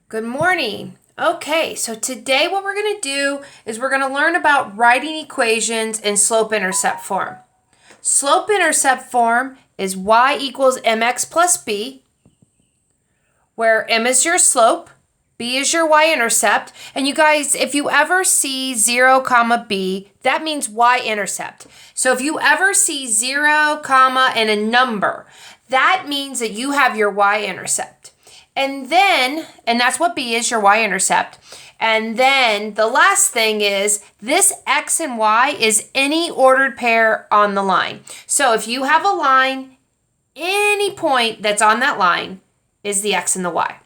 Good morning. Okay, so today what we're going to do is we're going to learn about writing equations in slope-intercept form. Slope-intercept form is y equals mx plus b, where m is your slope, b is your y-intercept, and you guys, if you ever see 0, comma b, that means y-intercept. So if you ever see 0, comma, and a number, that means that you have your y-intercept. And that's what b is, your y-intercept. And then the last thing is this x and y is any ordered pair on the line. So if you have a line, any point that's on that line is the x and the y.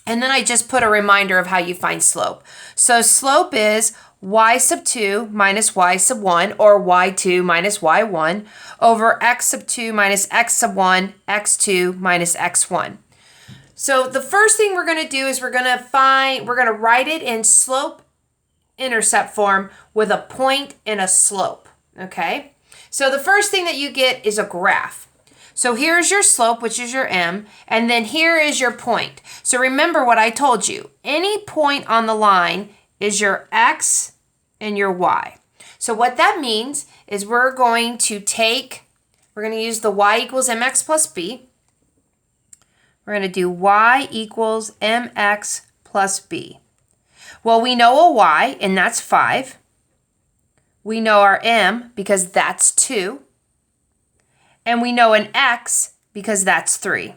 And then I just put a reminder of how you find slope. So slope is y sub 2 minus y sub 1, or y2 minus y1, over x sub 2 minus x sub 1, x2 minus x1. So the first thing we're going to do is we're going to write it in slope-intercept form with a point and a slope, okay? So the first thing that you get is a graph. So here's your slope, which is your m, and then here is your point. So remember what I told you. Any point on the line is your x and your y. So what that means is we're going to use the y equals mx plus b. We're going to do y equals mx plus b. Well, we know a y, and that's 5. We know our m, because that's 2. And we know an x, because that's 3.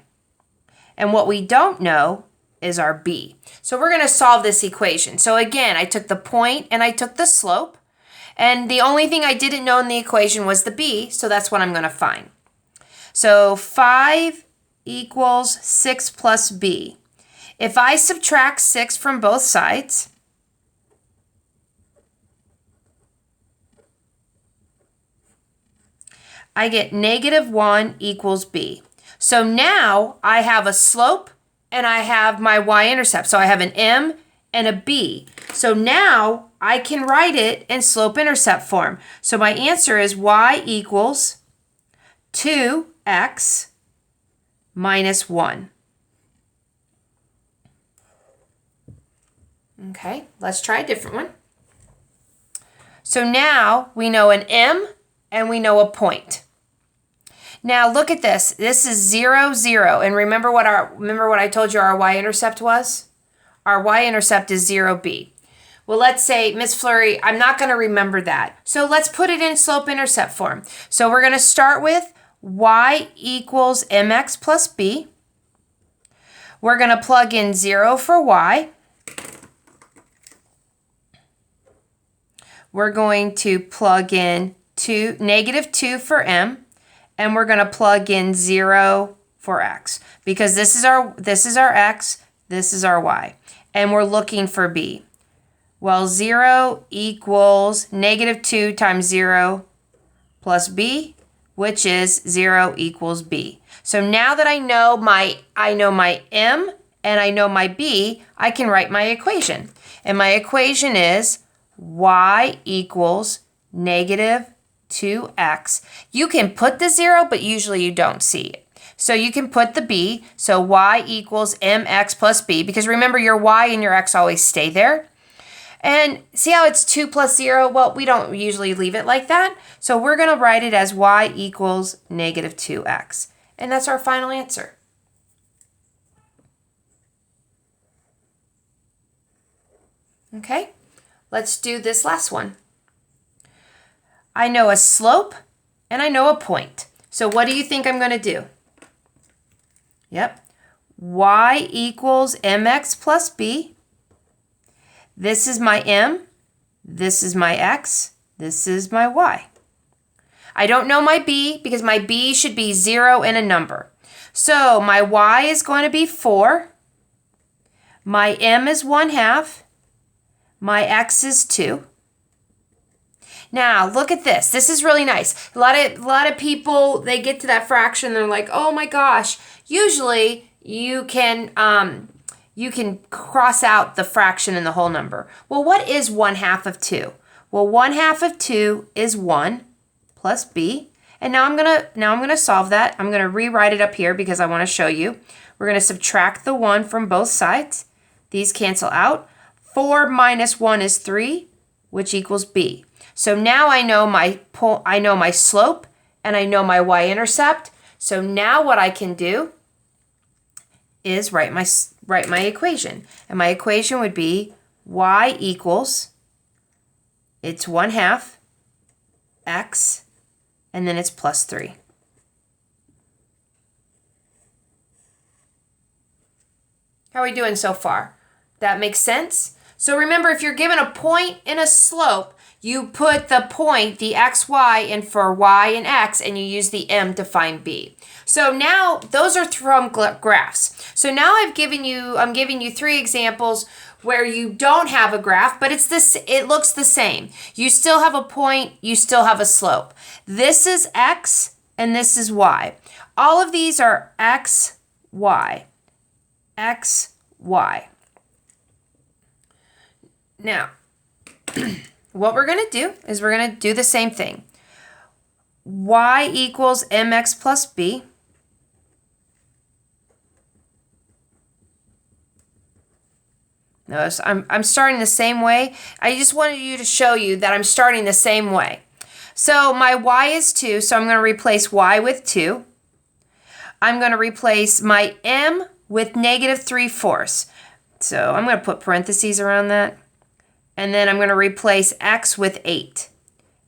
And what we don't know is our b. So we're going to solve this equation. So again, I took the point and I took the slope. And the only thing I didn't know in the equation was the b, so that's what I'm going to find. So 5 equals 6 plus b. If I subtract 6 from both sides, I get -1 equals b. So now I have a slope and I have my y-intercept. So I have an m and a b. So now I can write it in slope-intercept form. So my answer is y equals 2x minus 1. Okay, let's try a different one. So now we know an m and we know a point. Now look at this. This is 0, 0. And remember what I told you our y-intercept was? Our y-intercept is 0b. Well, let's say, Miss Fleury, I'm not going to remember that. So let's put it in slope-intercept form. So we're going to start with y equals mx plus b. We're going to plug in 0 for y. We're going to plug in -2 for m. And we're going to plug in 0 for x. Because this is our x, this is our y. And we're looking for b. Well, 0 equals -2 times 0 plus b, which is 0 equals b. So now that I know my m and I know my b, I can write my equation. And my equation is y equals -2x. You can put the 0, but usually you don't see it. So you can put the b, so y equals mx plus b, because remember your y and your x always stay there. And see how it's 2 plus 0? Well, we don't usually leave it like that. So we're going to write it as y equals -2x. And that's our final answer. Okay, let's do this last one. I know a slope and I know a point. So what do you think I'm going to do? Yep, y equals mx plus b. This is my m, this is my x, this is my y. I don't know my b because my b should be 0 and a number. So my y is going to be 4, my m is 1/2, my x is 2. Now look at this. This is really nice. A lot of people, they get to that fraction, they're like, oh my gosh. Usually you can cross out the fraction and the whole number. Well, what is 1/2 of 2? Well, 1/2 of 2 is 1 plus b. And now I'm gonna solve that. I'm gonna rewrite it up here because I want to show you. We're gonna subtract the 1 from both sides. These cancel out. 4 minus 1 is 3, which equals b. So now I know my slope and I know my y-intercept. So now what I can do is write my equation. And my equation would be y equals, it's 1/2 x, and then it's plus 3. How are we doing so far? That makes sense? So remember, if you're given a point and a slope, you put the point, the x, y, in for y and x, and you use the m to find b. So now those are from graphs. So now I'm giving you 3 examples where you don't have a graph, but it looks the same. You still have a point, you still have a slope. This is x and this is y. All of these are x, y, x, y. Now, what we're going to do is we're going to do the same thing. Y equals mx plus b. Notice I'm starting the same way. I just wanted you to show you that I'm starting the same way. So my y is 2, so I'm going to replace y with 2. I'm going to replace my m with negative 3/4. So I'm going to put parentheses around that. And then I'm going to replace x with 8.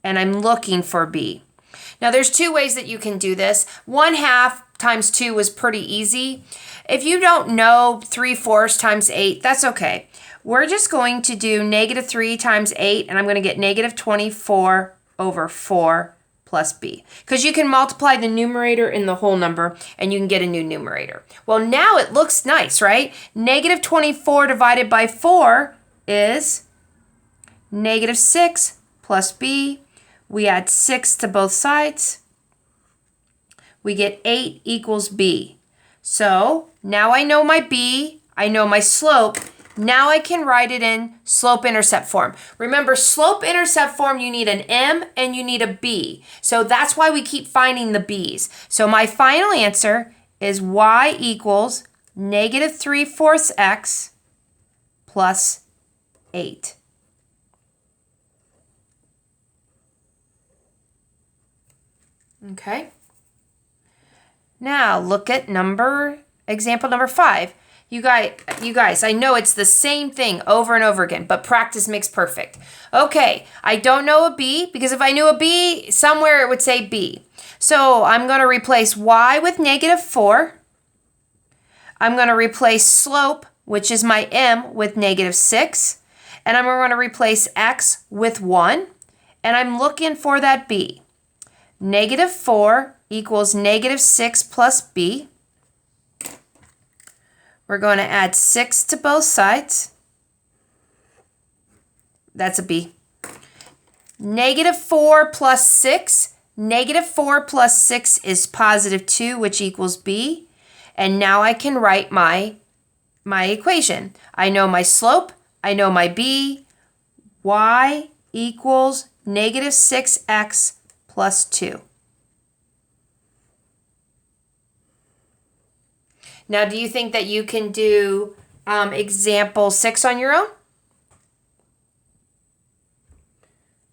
And I'm looking for b. Now there's 2 ways that you can do this. 1/2 times 2 was pretty easy. If you don't know 3/4 times 8, that's okay. We're just going to do negative 3 times 8, and I'm going to get negative 24 over 4 plus b. Because you can multiply the numerator and the whole number, and you can get a new numerator. Well, now it looks nice, right? Negative 24 divided by 4 is negative 6 plus b. We add 6 to both sides. We get 8 equals b. So now I know my b, I know my slope. Now I can write it in slope-intercept form. Remember, slope-intercept form, you need an m and you need a b. So that's why we keep finding the b's. So my final answer is y equals negative 3/4 x plus 8. Okay. Now look at example number 5. You guys, I know it's the same thing over and over again, but practice makes perfect. Okay, I don't know a b, because if I knew a b, somewhere it would say b. So I'm going to replace y with negative 4. I'm going to replace slope, which is my m, with negative 6. And I'm going to replace x with 1. And I'm looking for that b. Negative 4 equals negative 6 plus b. We're going to add 6 to both sides. That's a b. Negative 4 plus 6. Negative 4 plus 6 is positive 2, which equals b. And now I can write my equation. I know my slope. I know my b. Y equals negative 6x plus 2. Now, do you think that you can do example 6 on your own?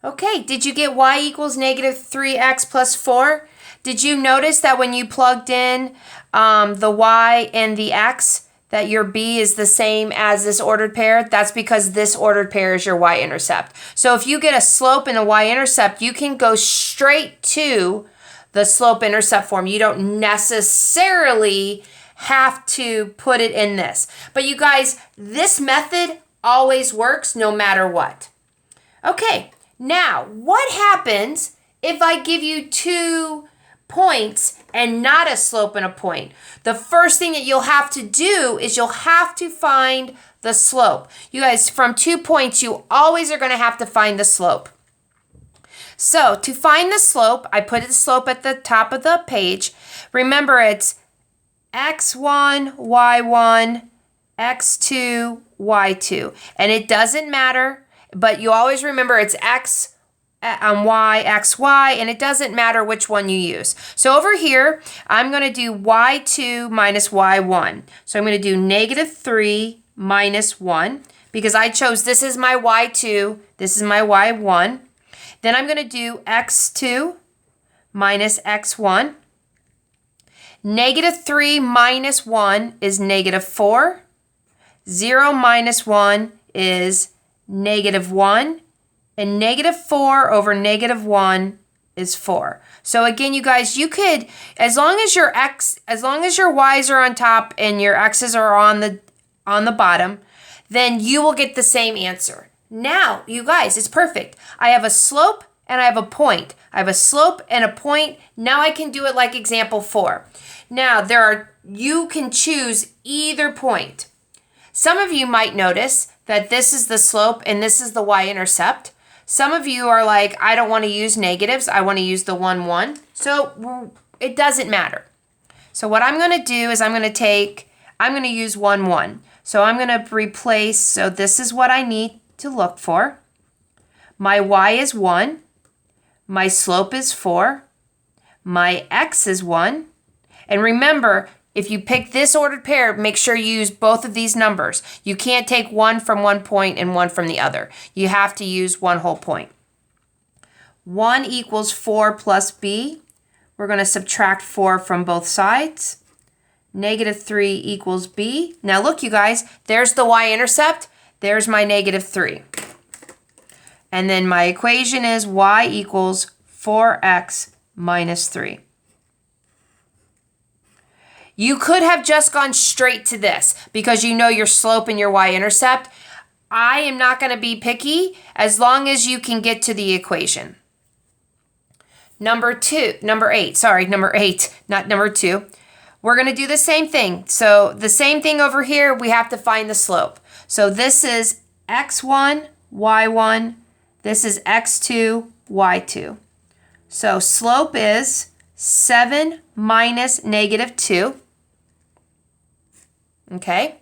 Okay, did you get y equals negative 3x plus 4? Did you notice that when you plugged in the y and the x, that your b is the same as this ordered pair? That's because this ordered pair is your y-intercept. So if you get a slope and a y-intercept, you can go straight to the slope-intercept form. You don't necessarily have to put it in this. But you guys, this method always works no matter what. Okay, now what happens if I give you 2 points and not a slope and a point? The first thing that you'll have to do is you'll have to find the slope. You guys, from 2 points, you always are going to have to find the slope. So to find the slope, I put the slope at the top of the page. Remember, it's x1, y1, x2, y2. And it doesn't matter, but you always remember it's x, y, x, y, and it doesn't matter which one you use. So over here, I'm going to do y2 minus y1. So I'm going to do negative 3 minus 1 because I chose this is my y2, this is my y1. Then I'm going to do x2 minus x1. Negative 3 minus 1 is negative 4. 0 minus 1 is negative 1. And negative 4 over negative 1 is 4. So again, you guys, you could, as long as your y's are on top and your x's are on the bottom, then you will get the same answer. Now, you guys, it's perfect. I have a slope and I have a point. I have a slope and a point. Now I can do it like example 4. Now, you can choose either point. Some of you might notice that this is the slope and this is the y-intercept. Some of you are like, I don't want to use negatives. I want to use the 1, 1. So it doesn't matter. So what I'm going to do is I'm going to use 1, 1. So I'm going to replace, so this is what I need to look for. My y is 1. My slope is 4. My x is 1. And remember, if you pick this ordered pair, make sure you use both of these numbers. You can't take one from one point and one from the other. You have to use one whole point. 1 equals 4 plus b. We're going to subtract 4 from both sides. Negative 3 equals b. Now look, you guys, there's the y-intercept. There's my negative 3. And then my equation is y equals 4x minus 3. You could have just gone straight to this because you know your slope and your y-intercept. I am not going to be picky as long as you can get to the equation. Number 8, not number 2. We're going to do the same thing. So the same thing over here, we have to find the slope. So this is x1, y1. This is x2, y2. So slope is 7 minus negative 2. Okay.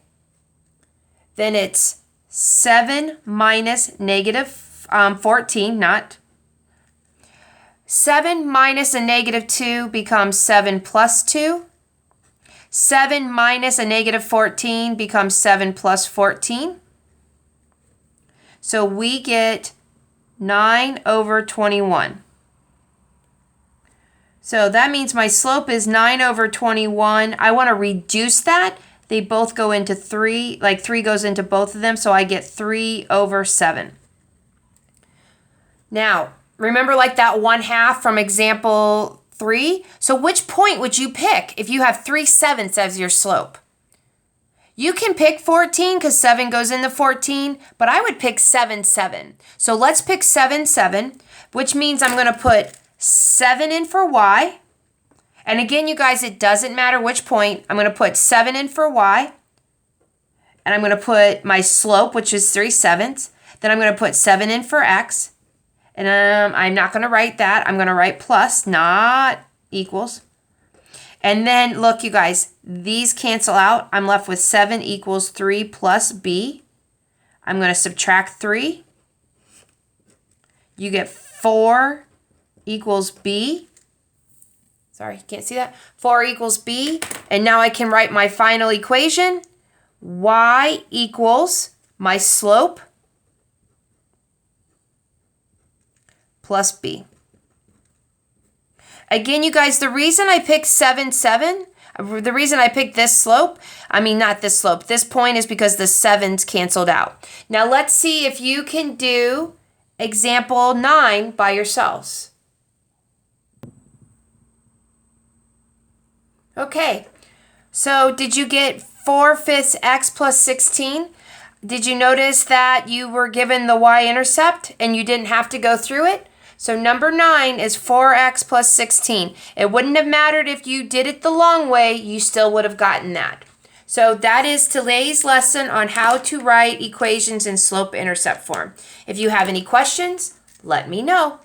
Then it's 7 minus negative 14, 7 minus a negative 2 becomes 7 plus 2. 7 minus a negative 14 becomes 7 plus 14. So we get 9 over 21. So that means my slope is 9 over 21. I want to reduce that. They both go into 3, like 3 goes into both of them, so I get 3 over 7. Now, remember like that 1/2 from example 3? So which point would you pick if you have 3/7 as your slope? You can pick 14 because 7 goes into 14, but I would pick 7, 7. So let's pick 7, 7, which means I'm going to put 7 in for y. And again, you guys, it doesn't matter which point. I'm going to put 7 in for y. And I'm going to put my slope, which is 3/7. Then I'm going to put 7 in for x. And I'm not going to write that. I'm going to write plus, not equals. And then, look, you guys, these cancel out. I'm left with 7 equals 3 plus b. I'm going to subtract 3. You get 4 equals b. Sorry, you can't see that. 4 equals b. And now I can write my final equation. Y equals my slope plus b. Again, you guys, the reason I picked 7, 7, the reason I picked this slope, not this slope, this point is because the 7's canceled out. Now let's see if you can do example 9 by yourselves. Okay, so did you get 4/5 x plus 16? Did you notice that you were given the y-intercept and you didn't have to go through it? So number 9 is 4x plus 16. It wouldn't have mattered if you did it the long way, you still would have gotten that. So that is today's lesson on how to write equations in slope-intercept form. If you have any questions, let me know.